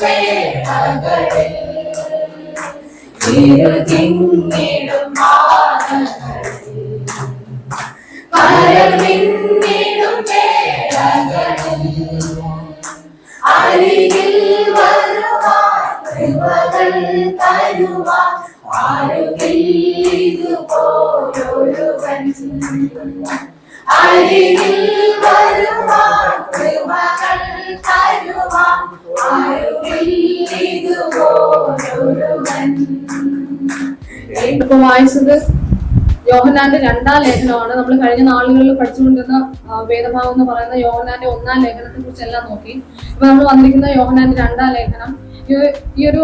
വേളകളിൽ ഇരുതിങ്ങിടും മാനങ്ങളിൽ കരമിന്നിടും വേളകളിൽ അരികിൽ വരുവാൻ കൃപകൾ തരുവാൻ ആരുമില്ലിതുപോലൊരുവൻ അരികിൽ വരുവാൻ കൃപകൾ തരുവാൻ ആരുമില്ലിതുപോലൊരുവൻ. ഇപ്പൊ വായിച്ചത് യോഹന്നാന്റെ 2-ാം ലേഖനമാണ്. നമ്മൾ കഴിഞ്ഞ നാളുകളിൽ പഠിച്ചുകൊണ്ടിരുന്ന വേദഭാഗം എന്ന് പറയുന്ന യോഹന്നാന്റെ 1-ാം ലേഖനത്തെ കുറിച്ച് എല്ലാം നോക്കി. ഇപ്പൊ നമ്മൾ വന്നിരിക്കുന്ന യോഹന്നാന്റെ 2-ാം ലേഖനം. ഈ ഒരു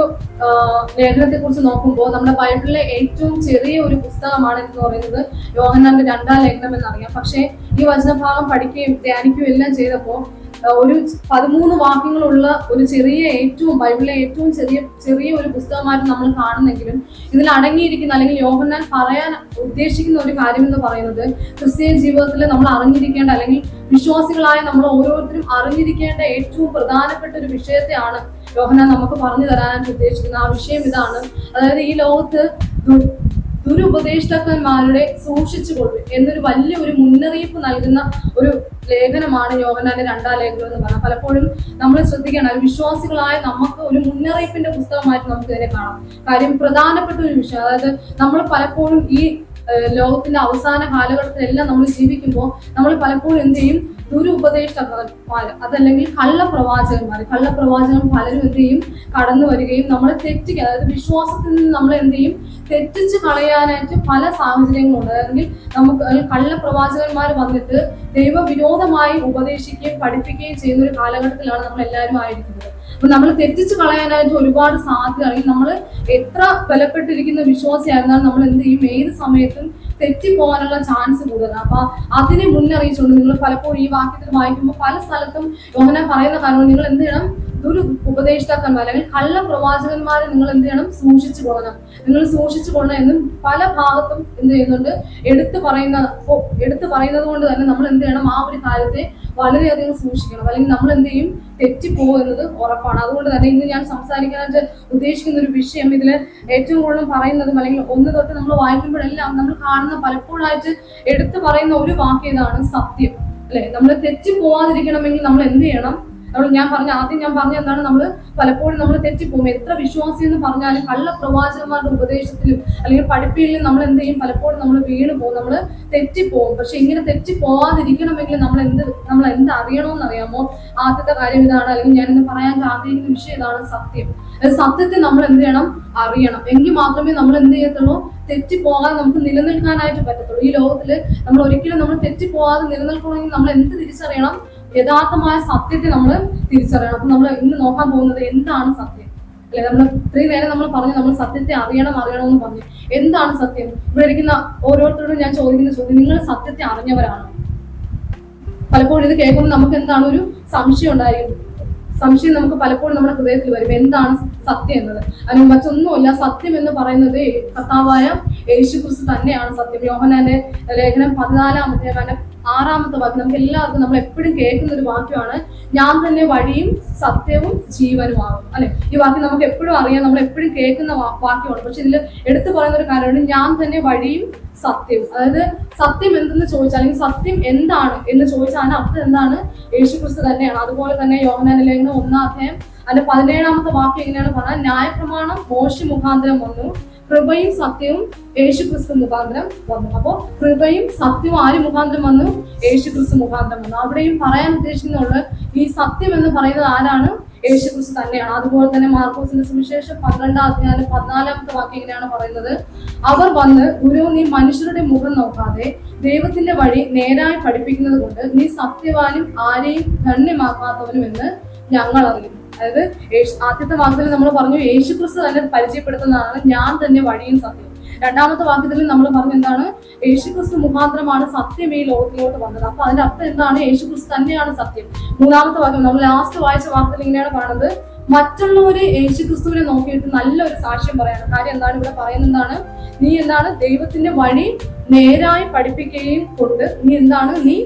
ലേഖനത്തെ കുറിച്ച് നോക്കുമ്പോൾ നമ്മുടെ ബൈബിളിലെ ഏറ്റവും ചെറിയ ഒരു പുസ്തകമാണ് എന്ന് പറയുന്നത് യോഹന്നാന്റെ 2-ാം ലേഖനം എന്നറിയാം. പക്ഷേ ഈ വചനഭാഗം പഠിക്കുകയും ധ്യാനിക്കുകയും എല്ലാം ചെയ്തപ്പോൾ ഒരു 13 വാക്യങ്ങളുള്ള ഒരു ബൈബിളിലെ ഏറ്റവും ചെറിയ ഒരു പുസ്തകമായിട്ട് നമ്മൾ കാണുന്നെങ്കിലും ഇതിൽ അടങ്ങിയിരിക്കുന്ന അല്ലെങ്കിൽ യോഹന്നാൻ പറയാൻ ഉദ്ദേശിക്കുന്ന ഒരു കാര്യം എന്ന് പറയുന്നത് ക്രിസ്തീയ ജീവിതത്തിൽ നമ്മൾ അറിഞ്ഞിരിക്കേണ്ട അല്ലെങ്കിൽ വിശ്വാസികളായ നമ്മൾ ഓരോരുത്തരും അറിഞ്ഞിരിക്കേണ്ട ഏറ്റവും പ്രധാനപ്പെട്ട ഒരു വിഷയത്തെയാണ് യോഹന്നാൻ നമുക്ക് പറഞ്ഞു തരാനായിട്ട് ഉദ്ദേശിക്കുന്നത്. ആ വിഷയം ഇതാണ്. അതായത് ഈ ലോകത്ത് ദുരുപദേഷ്ടാക്കന്മാരുടെ സൂക്ഷിച്ചുകൊള്ളു എന്നൊരു വലിയൊരു മുന്നറിയിപ്പ് നൽകുന്ന ഒരു ലേഖനമാണ് യോഹന്നാന്റെ 2-ാം ലേഖനം എന്ന് പറഞ്ഞാൽ. പലപ്പോഴും നമ്മൾ ശ്രദ്ധിക്കണം, വിശ്വാസികളായ നമുക്ക് ഒരു മുന്നറിയിപ്പിന്റെ പുസ്തകമായിട്ട് നമുക്ക് ഇതിനെ കാണാം. കാര്യം പ്രധാനപ്പെട്ട ഒരു വിഷയം, അതായത് നമ്മൾ പലപ്പോഴും ഈ ലോകത്തിന്റെ അവസാന കാലഘട്ടത്തിലെല്ലാം നമ്മൾ ജീവിക്കുമ്പോൾ നമ്മൾ പലപ്പോഴും എന്ത് ചെയ്യും, ദുരുപദേഷ്ടാക്കന്മാർ അതല്ലെങ്കിൽ കള്ളപ്രവാചകന്മാർ പലരും എന്ത് ചെയ്യും, കടന്നു വരികയും നമ്മളെ തെറ്റിക്കുക, അതായത് വിശ്വാസത്തിൽ നിന്ന് നമ്മൾ എന്ത് ചെയ്യും, തെറ്റിച്ച് കളയാനായിട്ട് പല സാഹചര്യങ്ങളുണ്ട്. അല്ലെങ്കിൽ നമുക്ക് കള്ളപ്രവാചകന്മാർ വന്നിട്ട് ദൈവവിരോധമായി ഉപദേശിക്കുകയും പഠിപ്പിക്കുകയും ചെയ്യുന്ന ഒരു കാലഘട്ടത്തിലാണ് നമ്മൾ എല്ലാവരും ആയിരിക്കുന്നത്. അപ്പൊ നമ്മൾ തെറ്റിച്ച് കളയാനായിട്ട് ഒരുപാട് സാധ്യത, അല്ലെങ്കിൽ നമ്മൾ എത്ര ബലപ്പെട്ടിരിക്കുന്ന വിശ്വാസിയായിരുന്നാലും നമ്മൾ എന്ത് ചെയ്യും, ഏത് സമയത്തും തെറ്റിപ്പോകാനുള്ള ചാൻസ് കൂടുതലാണ്. അപ്പൊ അതിനെ മുന്നറിയിച്ചുകൊണ്ട് നിങ്ങൾ പലപ്പോഴും ഈ വാക്യത്തിൽ വായിക്കുമ്പോൾ പല സ്ഥലത്തും യോഹന്നാൻ പറയുന്ന കാര്യങ്ങൾ നിങ്ങൾ എന്ത് ചെയ്യണം, ഉപദേഷ്ടാക്കന്മാർ അല്ലെങ്കിൽ കള്ളപ്രവാചകന്മാരെ നിങ്ങൾ എന്ത് ചെയ്യണം, സൂക്ഷിച്ചു കൊള്ളണം എന്നും പല ഭാഗത്തും എന്ത് ചെയ്യുന്നുണ്ട്, എടുത്തു പറയുന്നത് കൊണ്ട് തന്നെ നമ്മൾ എന്ത് ചെയ്യണം, ആ ഒരു കാര്യത്തെ വളരെയധികം സൂക്ഷിക്കണം. അല്ലെങ്കിൽ നമ്മൾ എന്ത് ചെയ്യും, തെറ്റിപ്പോകുന്നത് ഉറപ്പാണ്. അതുകൊണ്ട് തന്നെ ഇന്ന് ഞാൻ സംസാരിക്കാനായിട്ട് ഉദ്ദേശിക്കുന്ന ഒരു വിഷയം, ഇതില് ഏറ്റവും കൂടുതൽ പറയുന്നതും അല്ലെങ്കിൽ 1 തൊട്ട് നമ്മൾ വായിക്കുമ്പോഴെല്ലാം നമ്മൾ കാണുന്ന പലപ്പോഴായിട്ട് എടുത്തു പറയുന്ന ഒരു വാക്യം ഇതാണ്, സത്യം. അല്ലെ, നമ്മൾ തെറ്റിപ്പോവാതിരിക്കണമെങ്കിൽ നമ്മൾ എന്ത് ചെയ്യണം, ആദ്യം ഞാൻ പറഞ്ഞ എന്താണ്, നമ്മൾ പലപ്പോഴും നമ്മൾ തെറ്റിപ്പോകും. എത്ര വിശ്വാസി എന്ന് പറഞ്ഞാലും കള്ളപ്രവാചകന്മാരുടെ ഉപദേശത്തിലും അല്ലെങ്കിൽ പഠിപ്പിലും നമ്മൾ എന്ത് ചെയ്യും, പലപ്പോഴും നമ്മൾ വീണ് പോകും, നമ്മൾ തെറ്റിപ്പോകും. പക്ഷെ ഇങ്ങനെ തെറ്റിപ്പോവാതിരിക്കണമെങ്കിൽ നമ്മൾ എന്ത് അറിയണമെന്നറിയാമോ? ആദ്യത്തെ കാര്യം ഇതാണ്, അല്ലെങ്കിൽ ഞാൻ ഇന്ന് പറയാൻ ആഗ്രഹിക്കുന്ന വിഷയം ഇതാണ്, സത്യം. സത്യത്തെ നമ്മൾ എന്ത് ചെയ്യണം, അറിയണം. എങ്കിൽ മാത്രമേ നമ്മൾ എന്ത് ചെയ്യത്തുള്ളൂ, തെറ്റിപ്പോകാതെ നമുക്ക് നിലനിൽക്കാനായിട്ട് പറ്റത്തുള്ളൂ. ഈ ലോകത്തില് നമ്മൾ ഒരിക്കലും നമ്മൾ തെറ്റിപ്പോകാതെ നിലനിൽക്കണമെങ്കിൽ നമ്മൾ എന്ത് തിരിച്ചറിയണം, യഥാർത്ഥമായ സത്യത്തെ നമ്മൾ തിരിച്ചറിയണം. അപ്പൊ നമ്മൾ ഇന്ന് നോക്കാൻ പോകുന്നത് എന്താണ് സത്യം, അല്ലെ? നമ്മൾ ഇത്രയും നേരം നമ്മൾ പറഞ്ഞു നമ്മൾ സത്യത്തെ അറിയണമെന്ന് പറഞ്ഞു. എന്താണ് സത്യം? ഇവിടെ ഇരിക്കുന്ന ഓരോരുത്തരോടും ഞാൻ ചോദിക്കുന്ന ചോദ്യം, നിങ്ങൾ സത്യത്തെ അറിഞ്ഞവരാണോ? പലപ്പോഴും ഇത് കേൾക്കുമ്പോൾ നമുക്ക് എന്താണ് ഒരു സംശയം ഉണ്ടായിരിക്കും. സംശയം നമുക്ക് പലപ്പോഴും നമ്മുടെ ഹൃദയത്തിൽ വരും, എന്താണ് സത്യം എന്നത്. അതിന് മറ്റൊന്നുമല്ല, സത്യം എന്ന് പറയുന്നത് കർത്താവായ യേശുക്രിസ്തു തന്നെയാണ് സത്യം. യോഹന്നാന്റെ ലേഖനം 14-ാം അധ്യായം 6-ാമത്തെ വാക്യം നമുക്ക് എല്ലാവർക്കും നമ്മൾ എപ്പോഴും കേൾക്കുന്ന ഒരു വാക്യമാണ്, ഞാൻ തന്നെ വഴിയും സത്യവും ജീവനുമാകും. അല്ലെ, ഈ വാക്യം നമുക്ക് എപ്പോഴും അറിയാം, നമ്മൾ എപ്പോഴും കേൾക്കുന്ന വാക്യമാണ്. പക്ഷെ ഇതിൽ എടുത്തു പറയുന്ന ഒരു കാര്യമാണ്, ഞാൻ തന്നെ വഴിയും സത്യവും. അതായത് സത്യം എന്തെന്ന് ചോദിച്ചാൽ, അല്ലെങ്കിൽ സത്യം എന്താണ് എന്ന് ചോദിച്ചാൽ അതിന് അർത്ഥം എന്താണ്, യേശുക്രിസ്തു തന്നെയാണ്. അതുപോലെ തന്നെ യോഹന്നാന്റെ ലേഖനം 1-ാം അധ്യായം അതിന്റെ 17-ാമത്തെ വാക്യം എങ്ങനെയാണ് പറഞ്ഞാൽ, ന്യായപ്രമാണം മോശെ മുഖാന്തരം വന്നു, കൃപയും സത്യവും യേശുക്രിസ്തു മുഖാന്തരം വന്നു. അപ്പോ കൃപയും സത്യവും ആര് മുഖാന്തരം വന്നു? യേശുക്രിസ്തു മുഖാന്തരം വന്നു. അവിടെയും പറയാൻ ഉദ്ദേശിക്കുന്നുണ്ട്, ഈ സത്യം എന്ന് പറയുന്നത് ആരാണ്? യേശുക്രിസ്തു തന്നെയാണ്. അതുപോലെ തന്നെ മാർക്കോസിന്റെ സുവിശേഷം 12-ാം അധ്യായം 14-ാമത്തെ വാക്യം എങ്ങനെയാണ് പറയുന്നത്, അവർ വന്ന്, ഗുരു, നീ മനുഷ്യരുടെ മുഖം നോക്കാതെ ദൈവത്തിന്റെ വഴി നേരായി പഠിപ്പിക്കുന്നത് കൊണ്ട് നീ സത്യവാനും ആരെയും ധന്യമാക്കാത്തവനും എന്ന് ഞങ്ങൾ അറിയുന്നു. അതായത് ആദ്യത്തെ വാക്യത്തിൽ നമ്മൾ പറഞ്ഞു യേശുക്രിസ്തു തന്നെ പരിചയപ്പെടുത്തുന്നതാണ്, ഞാൻ തന്നെ വഴിയും സത്യവും. 2-ാമത്തെ വാക്യത്തിൽ നമ്മൾ പറഞ്ഞു എന്താണ്, യേശുക്രിസ്തു മുഖാന്തരമാണ് സത്യം ഈ ലോകത്തിലോട്ട് വന്നത്. അപ്പൊ അതിന്റെ അർത്ഥം എന്താണ്, യേശുക്രിസ്തു തന്നെയാണ് സത്യം. 3-ാമത്തെ വാക്യം നമ്മൾ ലാസ്റ്റ് വായിച്ച വാക്യത്തിൽ ഇങ്ങനെയാണ് പറയുന്നത്, മറ്റുള്ളവര് യേശുക്രിസ്തുവിനെ നോക്കിയിട്ട് നല്ലൊരു സാക്ഷ്യം പറയാണ്. കാര്യം എന്താണ് ഇവിടെ പറയുന്നത്, എന്താണ്, നീ എന്താണ് ദൈവത്തിന്റെ വഴി നേരായി പഠിപ്പിക്കുകയും കൊണ്ട് നീ എന്താണ്, നീ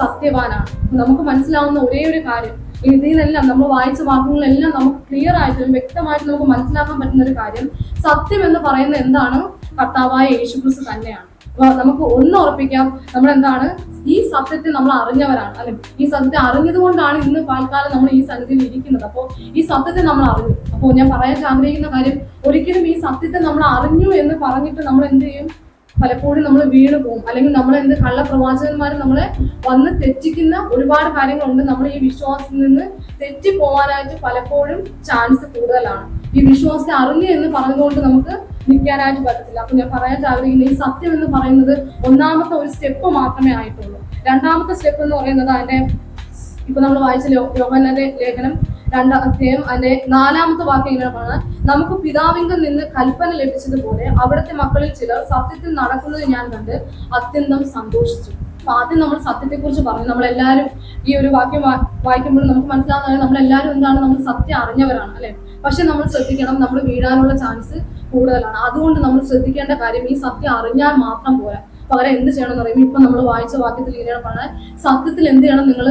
സത്യവാനാണ്. നമുക്ക് മനസ്സിലാവുന്ന ഒരേ ഒരു കാര്യം, ഇതിൽ നിന്നെല്ലാം നമ്മൾ വായിച്ച വാക്യങ്ങളെല്ലാം നമുക്ക് ക്ലിയർ ആയിട്ടും വ്യക്തമായിട്ട് നമുക്ക് മനസ്സിലാക്കാൻ പറ്റുന്ന ഒരു കാര്യം, സത്യം എന്ന് പറയുന്നത് എന്താണ്? കർത്താവായ യേശുക്രിസ്തു തന്നെയാണ്. അപ്പൊ നമുക്ക് ഒന്ന് ഉറപ്പിക്കാം, നമ്മളെന്താണ്? ഈ സത്യത്തെ നമ്മൾ അറിഞ്ഞവരാണ്, അല്ലെ? ഈ സത്യത്തെ അറിഞ്ഞത് കൊണ്ടാണ് ഇന്ന് പാൽക്കാലം നമ്മൾ ഈ സന്നിധിയിൽ ഇരിക്കുന്നത്. അപ്പോൾ ഈ സത്യത്തെ നമ്മൾ അറിഞ്ഞു. അപ്പോൾ ഞാൻ പറയാൻ ആഗ്രഹിക്കുന്ന കാര്യം, ഒരിക്കലും ഈ സത്യത്തെ നമ്മൾ അറിഞ്ഞു എന്ന് പറഞ്ഞിട്ട് നമ്മൾ എന്ത് ചെയ്യും? പലപ്പോഴും നമ്മൾ വീണ് പോകും. അല്ലെങ്കിൽ നമ്മൾ കള്ളപ്രവാചകന്മാർ നമ്മളെ വന്ന് തെറ്റിക്കുന്ന ഒരുപാട് കാര്യങ്ങളുണ്ട്. നമ്മൾ ഈ വിശ്വാസത്തിൽ നിന്ന് തെറ്റിപ്പോവാനായിട്ട് പലപ്പോഴും ചാൻസ് കൂടുതലാണ്. ഈ വിശ്വാസത്തെ അറിഞ്ഞു എന്ന് പറഞ്ഞതുകൊണ്ട് നമുക്ക് നിൽക്കാനായിട്ട് പറ്റത്തില്ല. അപ്പൊ ഞാൻ പറയാൻ ആഗ്രഹിക്കുന്നത്, ഈ സത്യം എന്ന് പറയുന്നത് ഒന്നാമത്തെ ഒരു സ്റ്റെപ്പ് മാത്രമേ ആയിട്ടുള്ളൂ. രണ്ടാമത്തെ സ്റ്റെപ്പ് എന്ന് പറയുന്നത് അതിന്റെ ഇപ്പൊ നമ്മൾ വായിച്ച യോഹന്നാന്റെ ലേഖനം 2-ാം അധ്യായം അതിന്റെ 4-ാമത്തെ വാക്യം ഇങ്ങനെ പറഞ്ഞാൽ, നമുക്ക് പിതാവിങ്കിൽ നിന്ന് കൽപ്പന ലഭിച്ചതുപോലെ അവിടുത്തെ മക്കളിൽ ചിലർ സത്യത്തിൽ നടക്കുന്നത് ഞാൻ കണ്ട് അത്യന്തം സന്തോഷിച്ചു. അപ്പൊ ആദ്യം നമ്മൾ സത്യത്തെ കുറിച്ച് പറഞ്ഞു. നമ്മളെല്ലാവരും ഈ ഒരു വാക്യം വായിക്കുമ്പോൾ നമുക്ക് മനസ്സിലാകുന്നത് നമ്മളെല്ലാവരും എന്താണ്? നമ്മൾ സത്യം അറിഞ്ഞവരാണ്, അല്ലെ? പക്ഷെ നമ്മൾ ശ്രദ്ധിക്കണം, നമ്മൾ വീഴാനുള്ള ചാൻസ് കൂടുതലാണ്. അതുകൊണ്ട് നമ്മൾ ശ്രദ്ധിക്കേണ്ട കാര്യം, ഈ സത്യം അറിഞ്ഞാൽ മാത്രം പോരാ, പകരം എന്ത് ചെയ്യണം എന്ന് പറയുമ്പോൾ ഇപ്പൊ നമ്മൾ വായിച്ച വാക്യത്തിൽ ഇങ്ങനെയാണ് പറഞ്ഞാൽ, സത്യത്തിൽ എന്ത് ചെയ്യണം? നിങ്ങൾ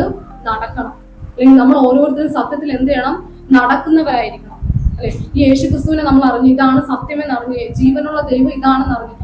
നടക്കണം. അല്ലെങ്കിൽ നമ്മൾ ഓരോരുത്തരും സത്യത്തിൽ എന്ത് ചെയ്യണം? നടക്കുന്നവരായിരിക്കണം, അല്ലെ? ഈ യേശുക്രിസ്തുവിനെ നമ്മൾ അറിഞ്ഞു, ഇതാണ് സത്യമെന്ന് അറിഞ്ഞു, ജീവനുള്ള ദൈവം ഇതാണെന്ന് അറിഞ്ഞു.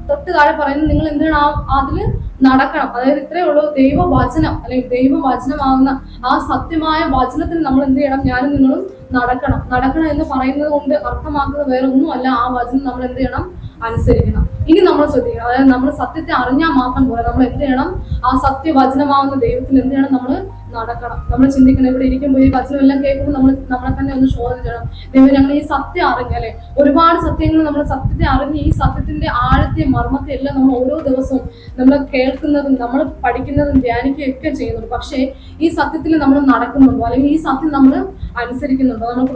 തൊട്ട് താഴെ പറയുന്നത് നിങ്ങൾ എന്ത് ചെയ്യണം? അതില് നടക്കണം. അതായത് ഇത്രയേ ഉള്ളൂ, ദൈവവചനം അല്ലെങ്കിൽ ദൈവവചനമാകുന്ന ആ സത്യമായ വചനത്തിൽ നമ്മൾ എന്ത് ചെയ്യണം? ഞാനും നിങ്ങളും നടക്കണം എന്ന് പറയുന്നത് കൊണ്ട് അർത്ഥമാക്കുന്നത് വേറെ ഒന്നുമല്ല, ആ വചനം നമ്മൾ എന്ത് ചെയ്യണം? അനുസരിക്കണം. ഇനി നമ്മൾ ശ്രദ്ധിക്കണം, അതായത് നമ്മൾ സത്യത്തെ അറിഞ്ഞാൽ മാത്രം പോലെ നമ്മൾ എന്ത് ചെയ്യണം? ആ സത്യവചനമാകുന്ന ദൈവത്തിൽ എന്ത് ചെയ്യണം? നമ്മൾ നടക്കണം. നമ്മൾ ചിന്തിക്കണം, ഇവിടെ ഇരിക്കുമ്പോൾ ഈ വചനം എല്ലാം കേൾക്കുമ്പോൾ നമ്മളെ തന്നെ ഒന്ന് ചോദ്യം ചെയ്യണം, ദൈവം ഞങ്ങൾ ഈ സത്യം അറിഞ്ഞല്ലേ? ഒരുപാട് സത്യങ്ങൾ നമ്മൾ സത്യത്തെ അറിഞ്ഞ് ഈ സത്യത്തിന്റെ ആഴത്തെ മർമ്മത്തെ എല്ലാം നമ്മൾ ഓരോ ദിവസവും നമ്മൾ കേൾക്കുന്നതും നമ്മൾ പഠിക്കുന്നതും ധ്യാനിക്കുകയും ഒക്കെ ചെയ്യുന്നുണ്ട്. പക്ഷേ ഈ സത്യത്തിൽ നമ്മൾ നടക്കുന്നുണ്ടോ? അല്ലെങ്കിൽ ഈ സത്യം നമ്മൾ അനുസരിക്കുന്നുണ്ടോ? നമുക്ക്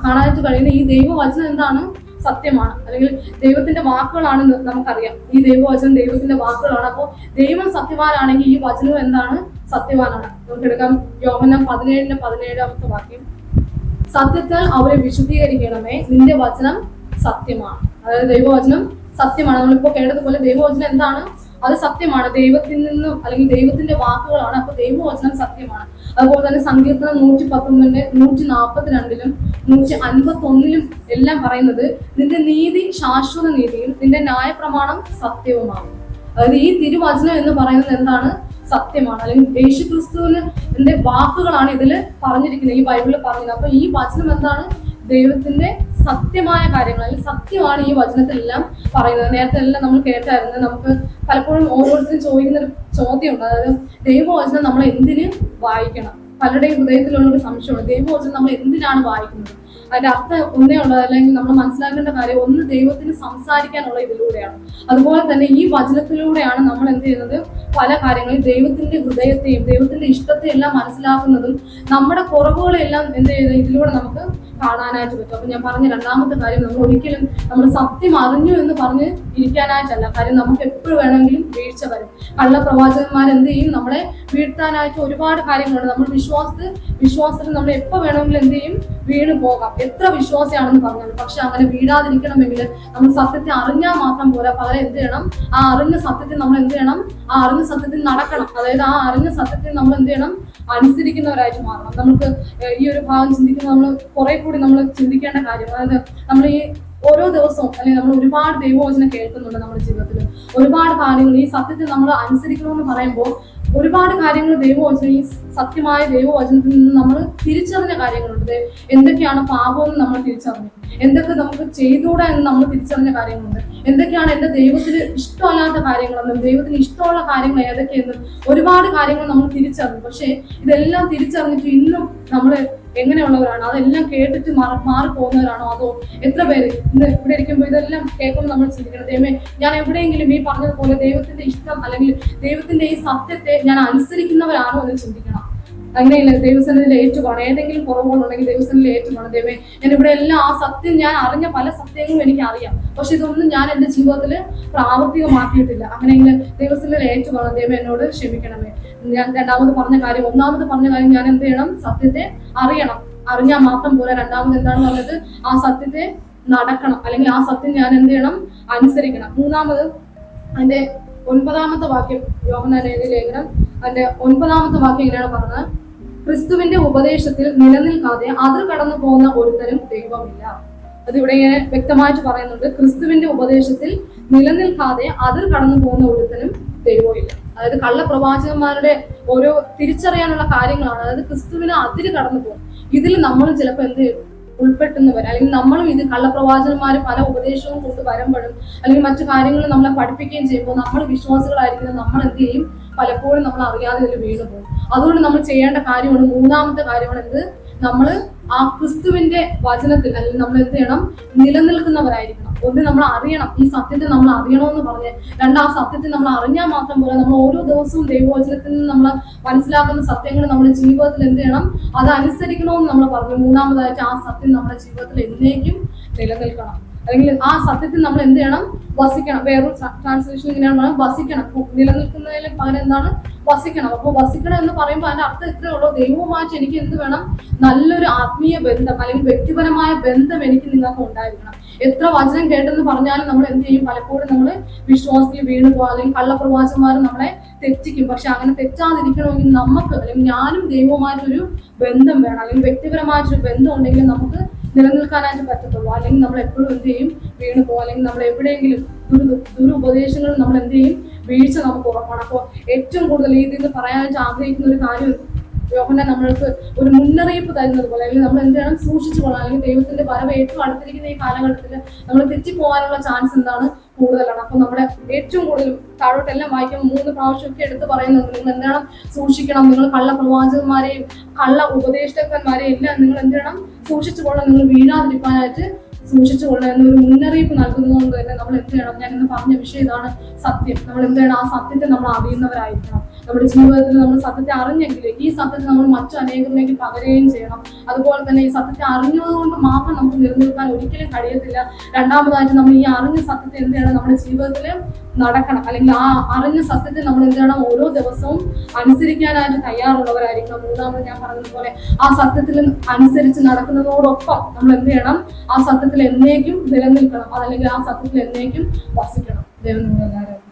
കാണാനായിട്ട് കഴിയുന്ന ഈ ദൈവവചനം എന്താണ്? സത്യമാണ്, അല്ലെങ്കിൽ ദൈവത്തിന്റെ വാക്കുകളാണെന്ന് നമുക്കറിയാം. ഈ ദൈവവചനം ദൈവത്തിന്റെ വാക്കുകളാണ്. അപ്പോൾ ദൈവം സത്യവാനാണെങ്കിൽ ഈ വചനം എന്താണ്? സത്യവാനാണ്. നമുക്ക് എടുക്കാം യോഹന്നാൻ 17:17 വാക്യം, സത്യത്താൽ അവരെ വിശുദ്ധീകരിക്കണമേ, നിന്റെ വചനം സത്യമാണ്. അതായത് ദൈവവചനം സത്യമാണ്. നമ്മളിപ്പോ കേട്ടതുപോലെ ദൈവവചനം എന്താണ്? അത് സത്യമാണ്, ദൈവത്തിൽ നിന്നും അല്ലെങ്കിൽ ദൈവത്തിന്റെ വാക്കുകളാണ്. അപ്പൊ ദൈവവചനം സത്യമാണ്. അതുപോലെ തന്നെ സങ്കീർത്തനം 119, 142, 151 എല്ലാം പറയുന്നത്, നിന്റെ നീതി ശാശ്വത നീതിയും നിന്റെ ന്യായപ്രമാണം സത്യവുമാണ്. അതായത് ഈ തിരുവചനം എന്ന് പറയുന്നത് എന്താണ്? സത്യമാണ്. അല്ലെങ്കിൽ യേശുക്രിസ്തുവിന്റെ വാക്കുകളാണ് ഇതില് പറഞ്ഞിരിക്കുന്നത്, ഈ ബൈബിളിൽ പറഞ്ഞിരിക്കുന്നത്. അപ്പൊ ഈ വചനം എന്താണ്? ദൈവത്തിന്റെ സത്യമായ കാര്യങ്ങൾ, അല്ലെങ്കിൽ സത്യമാണ് ഈ വചനത്തിലെല്ലാം പറയുന്നത്. നേരത്തെ എല്ലാം നമ്മൾ കേട്ടായിരുന്നു. നമുക്ക് പലപ്പോഴും ഓരോരുത്തരും ചോദിക്കുന്ന ഒരു ചോദ്യമുണ്ട്, അതായത് ദൈവവചനം നമ്മൾ എന്തിന് വായിക്കണം? പലരുടെയും ഹൃദയത്തിലുള്ളൊരു സംശയമാണ്, ദൈവവചനം നമ്മൾ എന്തിനാണ് വായിക്കുന്നത്? അതിന്റെ അർത്ഥം ഒന്നേ ഉള്ളത്, അല്ലെങ്കിൽ നമ്മൾ മനസ്സിലാക്കേണ്ട കാര്യം, ഒന്ന് ദൈവത്തിന് സംസാരിക്കാനുള്ള ഇതിലൂടെയാണ്. അതുപോലെ തന്നെ ഈ വചനത്തിലൂടെയാണ് നമ്മൾ എന്ത് ചെയ്യുന്നത്? പല കാര്യങ്ങളും ദൈവത്തിന്റെ ഹൃദയത്തെയും ദൈവത്തിന്റെ ഇഷ്ടത്തെയും എല്ലാം മനസ്സിലാക്കുന്നതും നമ്മുടെ കുറവുകളെല്ലാം എന്ത് ചെയ്യുന്നത്? ഇതിലൂടെ നമുക്ക് കാണാനായിട്ട് പറ്റും. അപ്പൊ ഞാൻ പറഞ്ഞ രണ്ടാമത്തെ കാര്യം, നമ്മൾ ഒരിക്കലും നമ്മൾ സത്യം അറിഞ്ഞു എന്ന് പറഞ്ഞ് ഇരിക്കാനായിട്ടല്ല. കാര്യം നമുക്ക് എപ്പോഴും വേണമെങ്കിലും വീഴ്ച വരും. കള്ളപ്രവാചകന്മാർ എന്ത് ചെയ്യും? നമ്മളെ വീഴ്ത്താനായിട്ട് ഒരുപാട് കാര്യങ്ങളുണ്ട്. നമ്മൾ വിശ്വാസത്തിൽ നമ്മൾ എപ്പോൾ വേണമെങ്കിലും എന്ത് ചെയ്യും? വീണ് പോകാം, എത്ര വിശ്വാസിയാണെന്ന് പറഞ്ഞാലും. പക്ഷെ അങ്ങനെ വീഴാതിരിക്കണമെങ്കിൽ നമ്മൾ സത്യത്തെ അറിഞ്ഞാൽ മാത്രം പോരാ, പകരം എന്ത് ചെയ്യണം? ആ അറിഞ്ഞ സത്യത്തിൽ നമ്മൾ എന്ത് ചെയ്യണം? ആ അറിഞ്ഞ സത്യത്തിൽ നടക്കണം. അതായത് ആ അറിഞ്ഞ സത്യത്തിൽ നമ്മൾ എന്ത് ചെയ്യണം? അനുസരിക്കുന്നവരായിട്ട് മാറണം. നമുക്ക് ഈ ഒരു ഭാഗം ചിന്തിക്കുന്ന നമ്മൾ കുറെ കൂടി നമ്മൾ ചിന്തിക്കേണ്ട കാര്യം, അതായത് നമ്മൾ ഈ ഓരോ ദിവസവും അല്ലെങ്കിൽ നമ്മൾ ഒരുപാട് ദൈവവചനം കേൾക്കുന്നുണ്ട് നമ്മുടെ ജീവിതത്തിൽ. ഒരുപാട് കാര്യങ്ങൾ ഈ സത്യത്തെ നമ്മൾ അനുസരിക്കണമെന്ന് പറയുമ്പോൾ ഒരുപാട് കാര്യങ്ങൾ ദൈവവചനം, ഈ സത്യമായ ദൈവവചനത്തിൽ നിന്ന് നമ്മൾ തിരിച്ചറിഞ്ഞ കാര്യങ്ങളുണ്ട്. എന്തൊക്കെയാണ് പാപമെന്ന് നമ്മൾ തിരിച്ചറിഞ്ഞു, എന്തൊക്കെ നമുക്ക് ചെയ്തുകൂടാ എന്ന് നമ്മൾ തിരിച്ചറിഞ്ഞ കാര്യങ്ങളുണ്ട്, എന്തൊക്കെയാണ് എൻ്റെ ദൈവത്തിന് ഇഷ്ടമല്ലാത്ത കാര്യങ്ങളെന്നും ദൈവത്തിന് ഇഷ്ടമുള്ള കാര്യങ്ങൾ ഏതൊക്കെയെന്നും ഒരുപാട് കാര്യങ്ങൾ നമ്മൾ തിരിച്ചറിഞ്ഞു. പക്ഷേ ഇതെല്ലാം തിരിച്ചറിഞ്ഞിട്ട് ഇന്നും നമ്മൾ എങ്ങനെയുള്ളവരാണ്? അതെല്ലാം കേട്ടിട്ട് മാറി പോകുന്നവരാണോ? അതോ എത്ര പേര് ഇന്ന് ഇവിടെ ഇരിക്കുമ്പോൾ ഇതെല്ലാം കേൾക്കുമ്പോൾ നമ്മൾ ചിന്തിക്കണം, ദൈവമേ ഞാൻ എവിടെയെങ്കിലും ഈ പറഞ്ഞതുപോലെ ദൈവത്തിന്റെ ഇഷ്ടം അല്ലെങ്കിൽ ദൈവത്തിന്റെ ഈ സത്യത്തെ ഞാൻ അനുസരിക്കുന്നവരാണോ എന്ന് ചിന്തിക്കണം. അങ്ങനെയില്ല, ദൈവസന്നിധിയിൽ ഏറ്റുപോകണം. ഏതെങ്കിലും കുറവുകളുണ്ടെങ്കിൽ ദൈവസന്നിധിയിൽ ഏറ്റുപോകണം. ദൈവമേ ഞാൻ ഇവിടെ എല്ലാം ആ സത്യം, ഞാൻ അറിഞ്ഞ പല സത്യങ്ങളും എനിക്ക് അറിയാം, പക്ഷെ ഇതൊന്നും ഞാൻ എൻ്റെ ജീവിതത്തിൽ പ്രാവർത്തികമാക്കിയിട്ടില്ല. അങ്ങനെയെങ്കിൽ ദൈവസന്നിധിയിൽ ഏറ്റുപോകണം. ദൈവം എന്നോട് ക്ഷമിക്കണമേ. ഞാൻ രണ്ടാമത് പറഞ്ഞ കാര്യം, ഒന്നാമത് പറഞ്ഞ കാര്യം, ഞാൻ എന്ത് ചെയ്യണം? സത്യത്തെ അറിയണം. അറിഞ്ഞാൽ മാത്രം പോരാ. രണ്ടാമത് എന്താണ് പറഞ്ഞത്? ആ സത്യത്തെ നടക്കണം, അല്ലെങ്കിൽ ആ സത്യം ഞാൻ എന്ത് ചെയ്യണം? അനുസരിക്കണം. മൂന്നാമത് അതിന്റെ 9-ാമത്തെ വാക്യം, യോഹന്നാന്റെ ലേഖനം അതിന്റെ 9-ാമത്തെ വാക്യം ഇങ്ങനെയാണ് പറഞ്ഞത്, ക്രിസ്തുവിന്റെ ഉപദേശത്തിൽ നിലനിൽക്കാതെ അതിർ കടന്നു പോകുന്ന ഒരുത്തരും ദൈവമില്ല. അതിവിടെ ഇങ്ങനെ വ്യക്തമായിട്ട് പറയുന്നുണ്ട്. ക്രിസ്തുവിന്റെ ഉപദേശത്തിൽ നിലനിൽക്കാതെ അതിർ കടന്നു പോകുന്ന ഒരുത്തനും ദൈവമില്ല. അതായത് കള്ളപ്രവാചകന്മാരുടെ ഓരോ തിരിച്ചറിയാനുള്ള കാര്യങ്ങളാണ്. അതായത് ക്രിസ്തുവിന് അതിര് കടന്നു പോകും. ഇതിൽ നമ്മളും ചിലപ്പോൾ എന്ത് ഉൾപ്പെട്ടെന്ന് അല്ലെങ്കിൽ നമ്മളും ഇത് കള്ളപ്രവാചകന്മാർ പല ഉപദേശവും കൊണ്ട് വരുമ്പോഴും അല്ലെങ്കിൽ മറ്റു കാര്യങ്ങൾ നമ്മളെ പഠിപ്പിക്കുകയും ചെയ്യുമ്പോൾ നമ്മൾ വിശ്വാസികളായിരിക്കുന്നത് നമ്മൾ എന്ത് ചെയ്യും, പലപ്പോഴും നമ്മൾ അറിയാതെ ഇതിൽ വീണു പോകും. അതുകൊണ്ട് നമ്മൾ ചെയ്യേണ്ട കാര്യമാണ്, മൂന്നാമത്തെ കാര്യമാണ് എന്ത്, നമ്മൾ ആ ക്രിസ്തുവിന്റെ വചനത്തിൽ അല്ലെങ്കിൽ നമ്മൾ എന്ത് ചെയ്യണം, നിലനിൽക്കുന്നവരായിരിക്കണം. ഒന്ന് നമ്മൾ അറിയണം, ഈ സത്യത്തെ നമ്മൾ അറിയണമെന്ന് പറഞ്ഞ്. രണ്ട്, ആ സത്യത്തെ നമ്മൾ അറിഞ്ഞാൽ മാത്രം പോലെ നമ്മൾ ഓരോ ദിവസവും ദൈവവചനത്തിൽ നിന്ന് നമ്മൾ മനസ്സിലാക്കുന്ന സത്യങ്ങൾ നമ്മുടെ ജീവിതത്തിൽ എന്ത് ചെയ്യണം, അത് അനുസരിക്കണമെന്ന് നമ്മൾ പറഞ്ഞു. മൂന്നാമതായിട്ട് ആ സത്യം നമ്മുടെ ജീവിതത്തിൽ എന്നേക്കും നിലനിൽക്കണം. അല്ലെങ്കിൽ ആ സത്യത്തിൽ നമ്മൾ എന്ത് ചെയ്യണം, വസിക്കണം. വേറൊരു ട്രാൻസ്ലേഷൻ ഇങ്ങനെയാണ്, വസിക്കണം. നിലനിൽക്കുന്നതിന് പകരം എന്താണ്, വസിക്കണം. അപ്പോൾ വസിക്കണം എന്ന് പറയുമ്പോൾ അതിന്റെ അർത്ഥം ഇത്രയേ ഉള്ളൂ, ദൈവവുമായിട്ട് എനിക്ക് എന്ത് വേണം, നല്ലൊരു ആത്മീയ ബന്ധം അല്ലെങ്കിൽ വ്യക്തിപരമായ ബന്ധം എനിക്ക് നിങ്ങൾക്ക് ഉണ്ടായിരിക്കണം. എത്ര വചനം കേട്ടെന്ന് പറഞ്ഞാലും നമ്മൾ എന്ത് ചെയ്യും, പലപ്പോഴും നമ്മൾ വിശ്വാസത്തിൽ വീണു പോകും. അല്ലെങ്കിൽ കള്ളപ്രവാചകന്മാർ നമ്മളെ തെറ്റിക്കും. പക്ഷെ അങ്ങനെ തെറ്റാതിരിക്കണമെങ്കിൽ നമുക്ക് അല്ലെങ്കിൽ ഞാനും ദൈവവുമായിട്ടൊരു ബന്ധം വേണം. അല്ലെങ്കിൽ വ്യക്തിപരമായിട്ടൊരു ബന്ധം ഉണ്ടെങ്കിൽ നമുക്ക് നിലനിൽക്കാനായിട്ട് പറ്റത്തുള്ളൂ. അല്ലെങ്കിൽ നമ്മൾ എപ്പോഴും എന്ത് ചെയ്യും, വീണു പോകും. അല്ലെങ്കിൽ നമ്മൾ എവിടെയെങ്കിലും ദുരുപദേശങ്ങൾ നമ്മൾ എന്ത് ചെയ്യും, വീഴ്ച നമുക്ക് ഉറപ്പാണ്. അപ്പോൾ ഏറ്റവും കൂടുതൽ ഇതിൽ പറയാനായിട്ട് ആഗ്രഹിക്കുന്ന ഒരു കാര്യം, യോഹന്നാൻ നമ്മൾക്ക് ഒരു മുന്നറിയിപ്പ് തരുന്നത് പോലെ അല്ലെങ്കിൽ നമ്മൾ എന്ത് ചെയ്യണം, സൂക്ഷിച്ചു കൊള്ളാം. അല്ലെങ്കിൽ ദൈവത്തിന്റെ വരവ് ഏറ്റവും അടുത്തിരിക്കുന്ന ഈ കാലഘട്ടത്തിൽ നമ്മൾ തെറ്റിപ്പോകാനുള്ള ചാൻസ് എന്താണ്, കൂടുതലാണ്. അപ്പൊ നമ്മുടെ ഏറ്റവും കൂടുതൽ താഴോട്ടെല്ലാം വായിക്കുമ്പോൾ 3 പ്രാവശ്യമൊക്കെ എടുത്ത് പറയുന്നുണ്ട്, നിങ്ങൾ എന്താണ് സൂക്ഷിക്കണം, നിങ്ങൾ കള്ളപ്രവാചകന്മാരെയും കള്ള ഉപദേഷ്ടാക്കന്മാരെയും എല്ലാം നിങ്ങൾ എന്ത് ചെയ്യണം, സൂക്ഷിച്ചു കൊള്ളാം, നിങ്ങൾ വീഴാതിരിക്കാനായിട്ട് സൂക്ഷിച്ചു കൊള്ളാം എന്നൊരു മുന്നറിയിപ്പ് നൽകുന്നതുകൊണ്ട് തന്നെ നമ്മൾ എന്ത് ചെയ്യണം, ഞാൻ ഇന്ന് പറഞ്ഞ വിഷയം ഇതാണ്, സത്യം. നമ്മൾ എന്ത് ചെയ്യണം, ആ സത്യത്തെ നമ്മൾ അറിയുന്നവരായിരിക്കണം. നമ്മുടെ ജീവിതത്തിൽ നമ്മൾ സത്യത്തെ അറിഞ്ഞെങ്കിൽ ഈ സത്യത്തെ നമ്മൾ മറ്റു അനേകരിലേക്ക് പകരുകയും ചെയ്യണം. അതുപോലെ തന്നെ ഈ സത്യത്തെ അറിഞ്ഞതുകൊണ്ട് മാത്രം നമുക്ക് നിലനിൽക്കാൻ ഒരിക്കലും കഴിയത്തില്ല. രണ്ടാമതായിട്ട് നമ്മൾ ഈ അറിഞ്ഞ സത്യത്തെ എന്ത് ചെയ്യണം, നമ്മുടെ ജീവിതത്തിൽ നടക്കണം. അല്ലെങ്കിൽ ആ അറിഞ്ഞ സത്യത്തെ നമ്മൾ എന്ത് ചെയ്യണം, ഓരോ ദിവസവും അനുസരിക്കാനായിട്ട് തയ്യാറുള്ളവരായിരിക്കണം. മൂന്നാമത് ഞാൻ പറഞ്ഞതുപോലെ ആ സത്യത്തിൽ അനുസരിച്ച് നടക്കുന്നതോടൊപ്പം നമ്മൾ എന്ത് ചെയ്യണം, ആ സത്യത്തിൽ എന്നേക്കും നിലനിൽക്കണം. അതല്ലെങ്കിൽ ആ സത്യത്തിൽ എന്നേക്കും വസിക്കണം. ദൈവം നിങ്ങളെല്ലാവരും